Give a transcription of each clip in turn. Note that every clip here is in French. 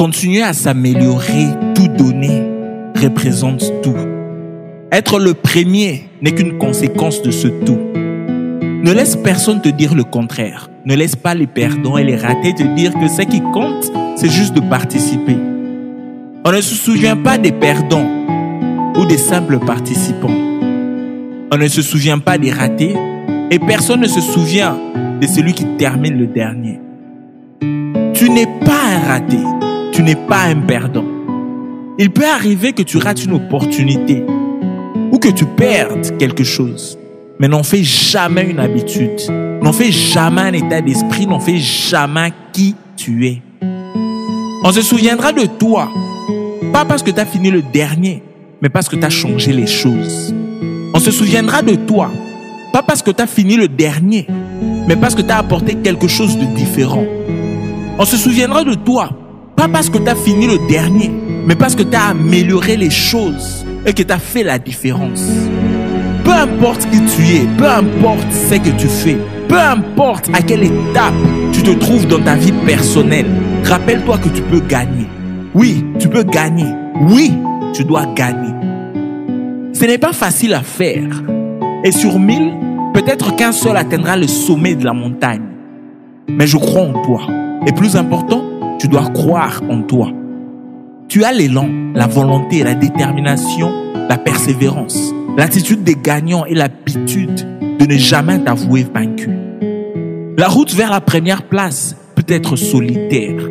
Continuer à s'améliorer, tout donner, représente tout. Être le premier n'est qu'une conséquence de ce tout. Ne laisse personne te dire le contraire. Ne laisse pas les perdants et les ratés te dire que ce qui compte, c'est juste de participer. On ne se souvient pas des perdants ou des simples participants. On ne se souvient pas des ratés et personne ne se souvient de celui qui termine le dernier. Tu n'es pas un raté, tu n'es pas un perdant. Il peut arriver que tu rates une opportunité ou que tu perdes quelque chose. Mais n'en fais jamais une habitude. N'en fais jamais un état d'esprit. N'en fais jamais qui tu es. On se souviendra de toi, pas parce que tu as fini le dernier, mais parce que tu as changé les choses. On se souviendra de toi, pas parce que tu as fini le dernier, mais parce que tu as apporté quelque chose de différent. On se souviendra de toi, pas parce que tu as fini le dernier, mais parce que tu as amélioré les choses et que tu as fait la différence. Peu importe qui tu es, peu importe ce que tu fais, peu importe à quelle étape tu te trouves dans ta vie personnelle, rappelle-toi que tu peux gagner. Oui, tu peux gagner. Oui, tu dois gagner. Ce n'est pas facile à faire. Et sur 1000, peut-être qu'un seul atteindra le sommet de la montagne. Mais je crois en toi. Et plus important, tu dois croire en toi. Tu as l'élan, la volonté, la détermination, la persévérance, l'attitude des gagnants et l'habitude de ne jamais t'avouer vaincu. La route vers la première place peut être solitaire.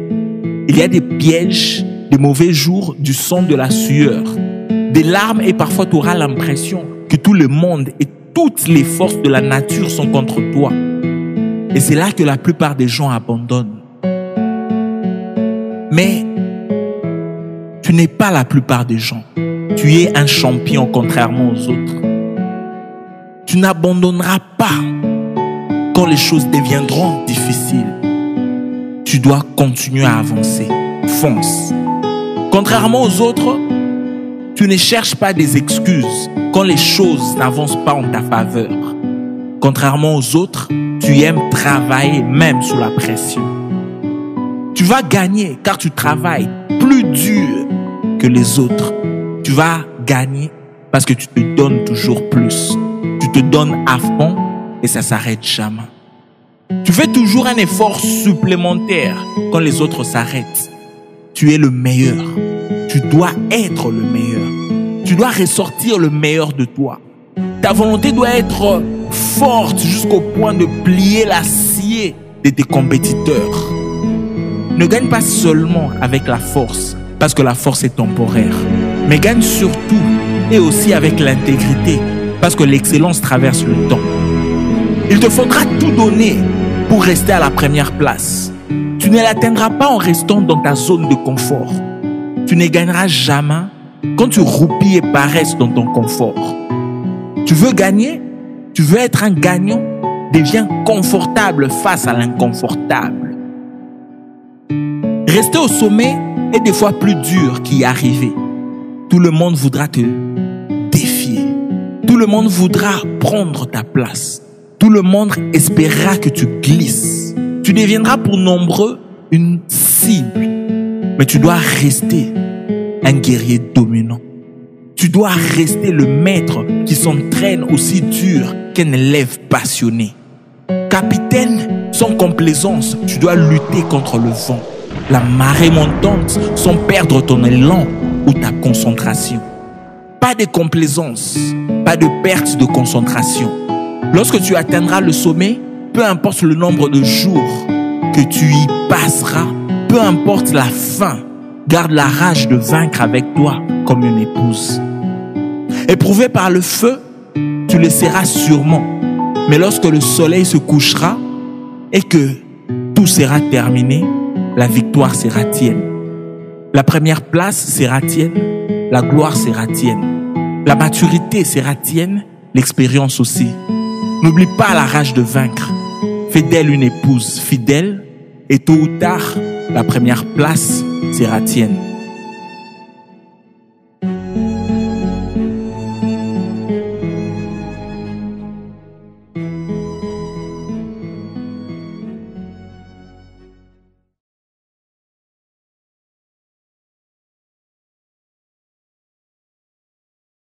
Il y a des pièges, des mauvais jours, du sang, de la sueur, des larmes et parfois tu auras l'impression que tout le monde et toutes les forces de la nature sont contre toi. Et c'est là que la plupart des gens abandonnent. Mais tu n'es pas la plupart des gens. Tu es un champion contrairement aux autres. Tu n'abandonneras pas quand les choses deviendront difficiles. Tu dois continuer à avancer. Fonce. Contrairement aux autres, tu ne cherches pas des excuses quand les choses n'avancent pas en ta faveur. Contrairement aux autres, tu aimes travailler même sous la pression. Tu vas gagner car tu travailles plus dur que les autres. Tu vas gagner parce que tu te donnes toujours plus. Tu te donnes à fond et ça ne s'arrête jamais. Tu fais toujours un effort supplémentaire quand les autres s'arrêtent. Tu es le meilleur. Tu dois être le meilleur. Tu dois ressortir le meilleur de toi. Ta volonté doit être forte jusqu'au point de plier l'acier de tes compétiteurs. Ne gagne pas seulement avec la force, parce que la force est temporaire, mais gagne surtout et aussi avec l'intégrité, parce que l'excellence traverse le temps. Il te faudra tout donner pour rester à la première place. Tu ne l'atteindras pas en restant dans ta zone de confort. Tu ne gagneras jamais quand tu roupilles et paresses dans ton confort. Tu veux gagner? Tu veux être un gagnant? Deviens confortable face à l'inconfortable. Rester au sommet est des fois plus dur qu'y arriver. Tout le monde voudra te défier. Tout le monde voudra prendre ta place. Tout le monde espérera que tu glisses. Tu deviendras pour nombreux une cible. Mais tu dois rester un guerrier dominant. Tu dois rester le maître qui s'entraîne aussi dur qu'un élève passionné. Capitaine, sans complaisance, tu dois lutter contre le vent, la marée montante, sans perdre ton élan ou ta concentration. Pas de complaisance, pas de perte de concentration. Lorsque tu atteindras le sommet, peu importe le nombre de jours que tu y passeras, peu importe la fin, garde la rage de vaincre avec toi comme une épouse. Éprouvé par le feu, tu le seras sûrement. Mais lorsque le soleil se couchera et que tout sera terminé, la victoire sera tienne. La première place sera tienne, la gloire sera tienne. La maturité sera tienne, l'expérience aussi. N'oublie pas la rage de vaincre. Fais d'elle une épouse fidèle et tôt ou tard, la première place sera tienne.